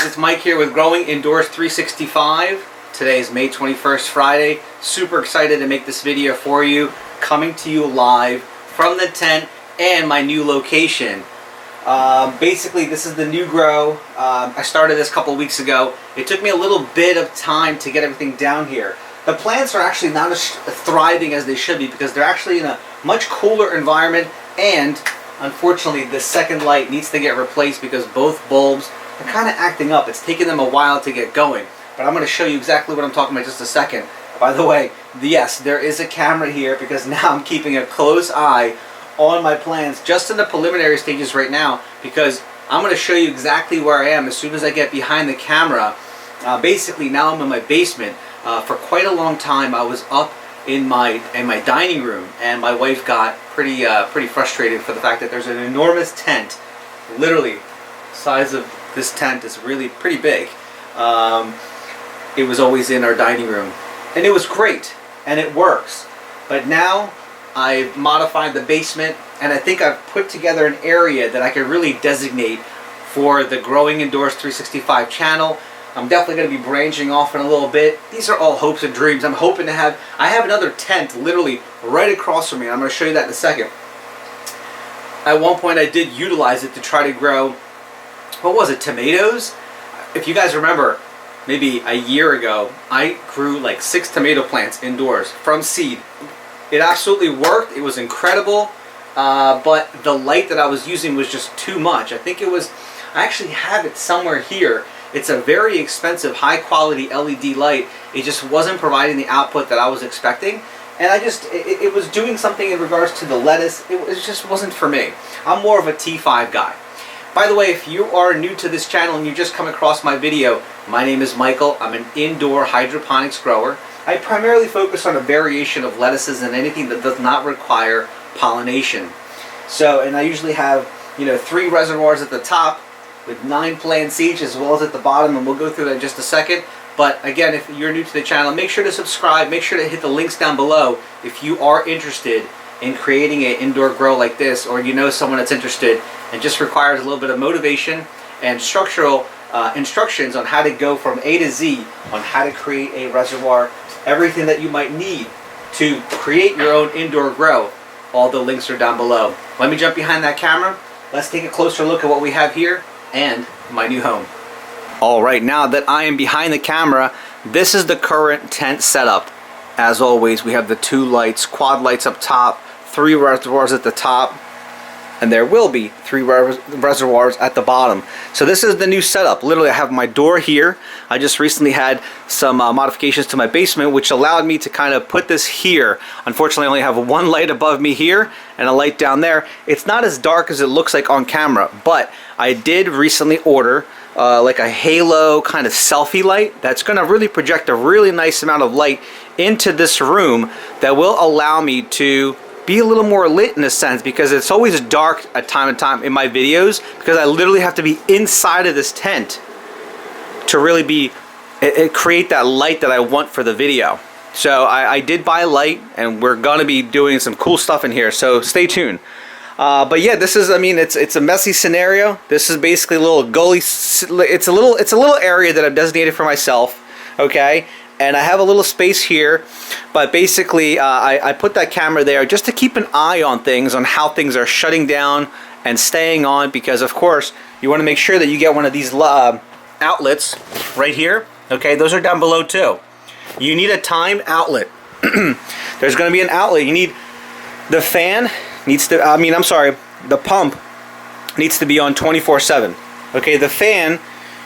it's Mike here with Growing Indoors 365. Today is May 21st, Friday. Super excited to make this video for you. Coming to you live from the tent and my new location. Basically, this is the new grow. I started this a couple weeks ago. It took me a little bit of time to get everything down here. The plants are actually not as thriving as they should be because they're actually in a much cooler environment, and unfortunately the second light needs to get replaced because both bulbs are kind of acting up. It's taken them a while to get going, but I'm going to show you exactly what I'm talking about in just a second. By the way, yes, there is a camera here because now I'm keeping a close eye on my plants just in the preliminary stages right now, because I'm going to show you exactly where I am as soon as I get behind the camera. Basically now I'm in my basement. For quite a long time I was up in my dining room, and my wife got pretty frustrated for the fact that there's an enormous tent. Literally, the size of this tent is really pretty big. It was always in our dining room, and it was great, and it works. But now I've modified the basement, and I think I've put together an area that I can really designate for the Growing Indoors 365 channel. I'm definitely going to be branching off in a little bit. These are all hopes and dreams. I'm hoping to have, I have another tent literally right across from me. I'm going to show you that in a second. At one point I did utilize it to try to grow, what was it, tomatoes? If you guys remember, maybe a year ago, I grew like 6 tomato plants indoors from seed. It absolutely worked. It was incredible, but the light that I was using was just too much. I think it was, I actually have it somewhere here. It's a very expensive, high quality LED light. It just wasn't providing the output that I was expecting. And it was doing something in regards to the lettuce. It just wasn't for me. I'm more of a T5 guy. By the way, if you are new to this channel and you just come across my video, my name is Michael. I'm an indoor hydroponics grower. I primarily focus on a variation of lettuces and anything that does not require pollination. So, and I usually have, 3 reservoirs at the top with 9 plants each, as well as at the bottom, and we'll go through that in just a second. But again, if you're new to the channel, make sure to subscribe, make sure to hit the links down below if you are interested in creating an indoor grow like this, or you know someone that's interested and just requires a little bit of motivation and structural instructions on how to go from A to Z on how to create a reservoir, everything that you might need to create your own indoor grow. All the links are down below. Let me jump behind that camera. Let's take a closer look at what we have here and my new home. Alright, now that I am behind the camera, this is the current tent setup. As always, we have the 2 lights, quad lights up top, 3 reservoirs at the top, and there will be 3 reservoirs at the bottom. So this is the new setup. Literally, I have my door here. I just recently had some modifications to my basement, which allowed me to kind of put this here. Unfortunately, I only have 1 light above me here and a light down there. It's not as dark as it looks like on camera, but I did recently order like a halo kind of selfie light that's going to really project a really nice amount of light into this room that will allow me to be a little more lit in a sense, because it's always dark at time to time in my videos because I literally have to be inside of this tent to really create that light that I want for the video. So I did buy a light, and we're gonna be doing some cool stuff in here, so stay tuned. But yeah, this is, it's a messy scenario. This is basically a little gully. It's a little area that I've designated for myself. Okay. And I have a little space here, but basically I put that camera there just to keep an eye on things, on how things are shutting down and staying on, because of course you want to make sure that you get one of these outlets right here. Okay, those are down below too. You need a time outlet. There's going to be an outlet. You need, the fan needs to, the pump needs to be on 24/7. Okay, the fan,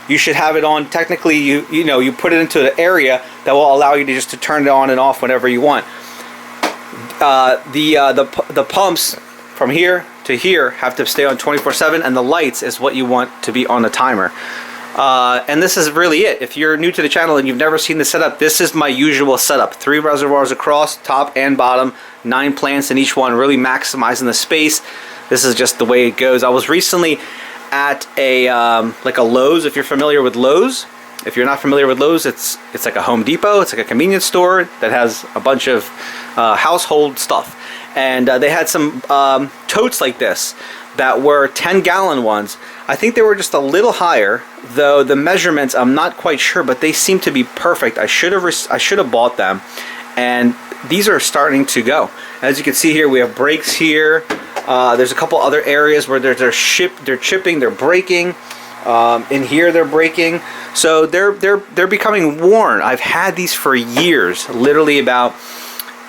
you should have it on, technically you put it into an area that will allow you to turn it on and off whenever you want. The pumps from here to here have to stay on 24/7, and the lights is what you want to be on the timer. And this is really it. If you're new to the channel and you've never seen the setup, this is my usual setup. 3 reservoirs across, top and bottom, 9 plants in each one, really maximizing the space. This is just the way it goes. I was recently at a like a Lowe's. If you're familiar with Lowe's, if you're not familiar with Lowe's, it's like a Home Depot. It's like a convenience store that has a bunch of household stuff, and they had some totes like this that were 10-gallon ones. I think they were just a little higher, though the measurements I'm not quite sure, but they seem to be perfect. I should have bought them, and these are starting to go. As you can see here, we have breaks here. There's a couple other areas where they're chipping, they're breaking. In here they're breaking, so they're becoming worn. I've had these for years, literally about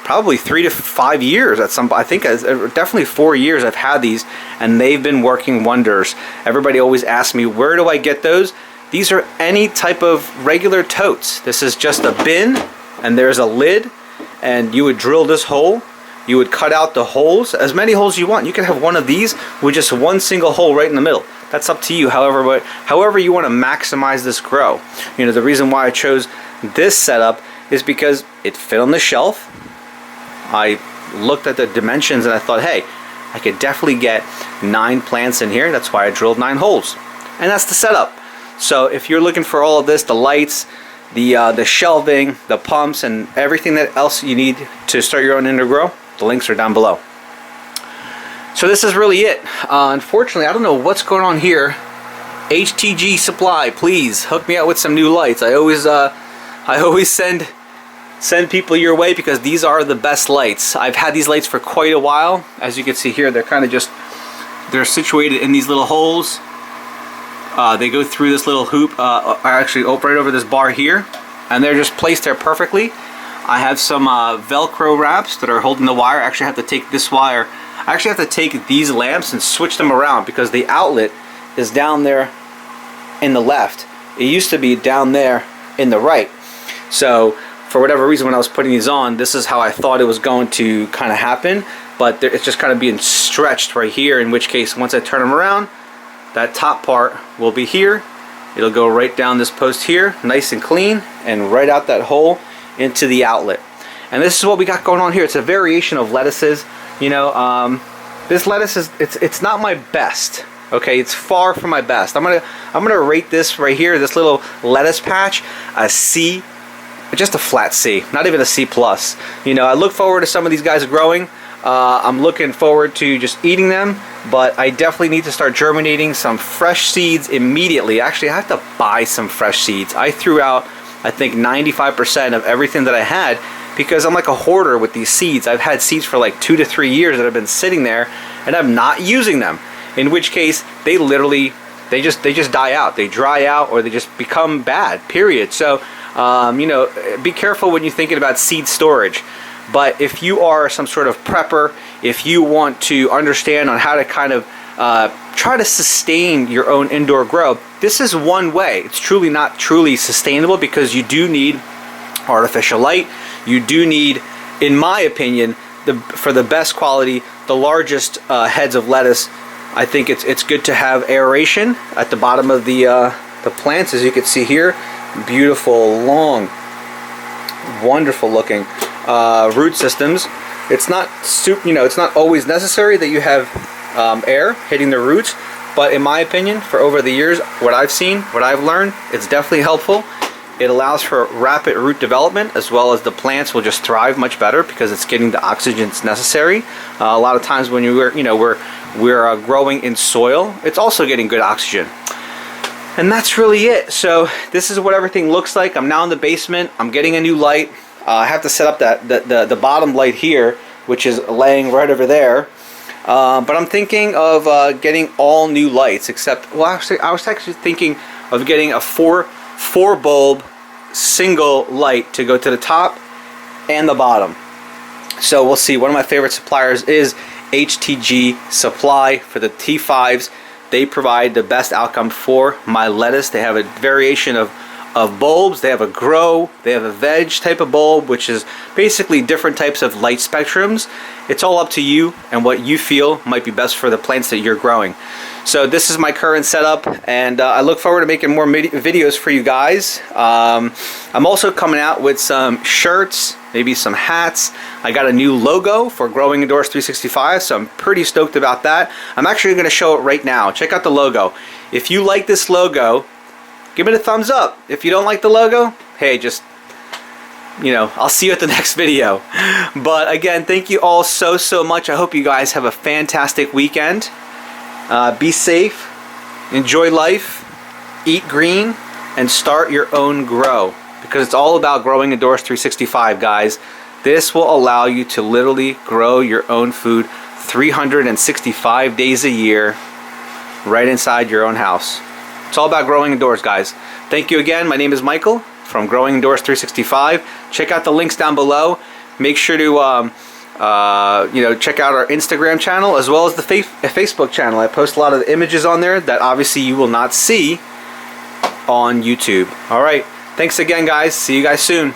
probably 3 to 5 years at some. I think definitely 4 years I've had these, and they've been working wonders. Everybody always asks me, where do I get those? These are any type of regular totes. This is just a bin, and there's a lid, and you would drill this hole. You would cut out the holes, as many holes you want. You can have one of these with just one single hole right in the middle. That's up to you. However you want to maximize this grow. You know, the reason why I chose this setup is because it fit on the shelf. I looked at the dimensions and I thought, hey, I could definitely get 9 plants in here. That's why I drilled 9 holes. And that's the setup. So if you're looking for all of this, the lights, the shelving, the pumps, and everything that else you need to start your own indoor grow, the links are down below. So this is really it. Unfortunately, I don't know what's going on here. HTG Supply, please hook me out with some new lights. I always send people your way because these are the best lights. I've had these lights for quite a while. As you can see here, they're kind of they're situated in these little holes. They go through this little hoop, actually right over this bar here, and they're just placed there perfectly. I have some Velcro wraps that are holding the wire. I actually have to take this wire. I actually have to take these lamps and switch them around because the outlet is down there in the left. It used to be down there in the right. So for whatever reason, when I was putting these on, this is how I thought it was going to kind of happen, but it's just kind of being stretched right here, in which case once I turn them around, that top part will be here. It'll go right down this post here, nice and clean, and right out that hole into the outlet. And this is what we got going on here. It's a variation of lettuces. You know, this lettuce it's not my best. Okay, it's far from my best. I'm gonna rate this right here, this little lettuce patch, a C, just a flat C, not even a C plus. You know, I look forward to some of these guys growing. I'm looking forward to just eating them, but I definitely need to start germinating some fresh seeds immediately. Actually, I have to buy some fresh seeds. I threw out, I think, 95% of everything that I had because I'm like a hoarder with these seeds. I've had seeds for like 2 to 3 years that have been sitting there and I'm not using them. In which case, they just die out. They dry out or they just become bad, period. So, you know, be careful when you're thinking about seed storage. But if you are some sort of prepper, if you want to understand on how to kind of try to sustain your own indoor grow, this is one way. It's truly not truly sustainable because you do need artificial light. You do need, in my opinion, for the best quality, the largest heads of lettuce. I think it's good to have aeration at the bottom of the plants, as you can see here. Beautiful, long, wonderful looking root systems. It's not it's not always necessary that you have air hitting the roots, but in my opinion, for over the years, what I've seen, what I've learned, it's definitely helpful. It allows for rapid root development, as well as the plants will just thrive much better because it's getting the oxygen it's necessary. A lot of times when we're growing in soil, it's also getting good oxygen. And that's really it. So this is what everything looks like. I'm now in the basement. I'm getting a new light. I have to set up the bottom light here, which is laying right over there. But I'm thinking of getting all new lights, except, well, actually, I was actually thinking of getting a four bulb single light to go to the top and the bottom. So we'll see. One of my favorite suppliers is HTG Supply for the T5s. They provide the best outcome for my lettuce. They have a variation of bulbs. They have a grow, they have a veg type of bulb, which is basically different types of light spectrums. It's all up to you and what you feel might be best for the plants that you're growing. So this is my current setup, and I look forward to making more videos for you guys. I'm also coming out with some shirts, maybe some hats. I got a new logo for Growing Indoors 365, so I'm pretty stoked about that. I'm actually going to show it right now. Check out the logo. If you like this logo, give it a thumbs up. If you don't like the logo, hey, just, I'll see you at the next video. But again, thank you all so much. I hope you guys have a fantastic weekend. Be safe, enjoy life, eat green, and start your own grow. Because it's all about growing indoors 365, guys. This will allow you to literally grow your own food 365 days a year right inside your own house. It's all about growing indoors, guys. Thank you again. My name is Michael from Growing Indoors 365. Check out the links down below. Make sure to check out our Instagram channel as well as the Facebook channel. I post a lot of the images on there that obviously you will not see on YouTube. All right. Thanks again, guys. See you guys soon.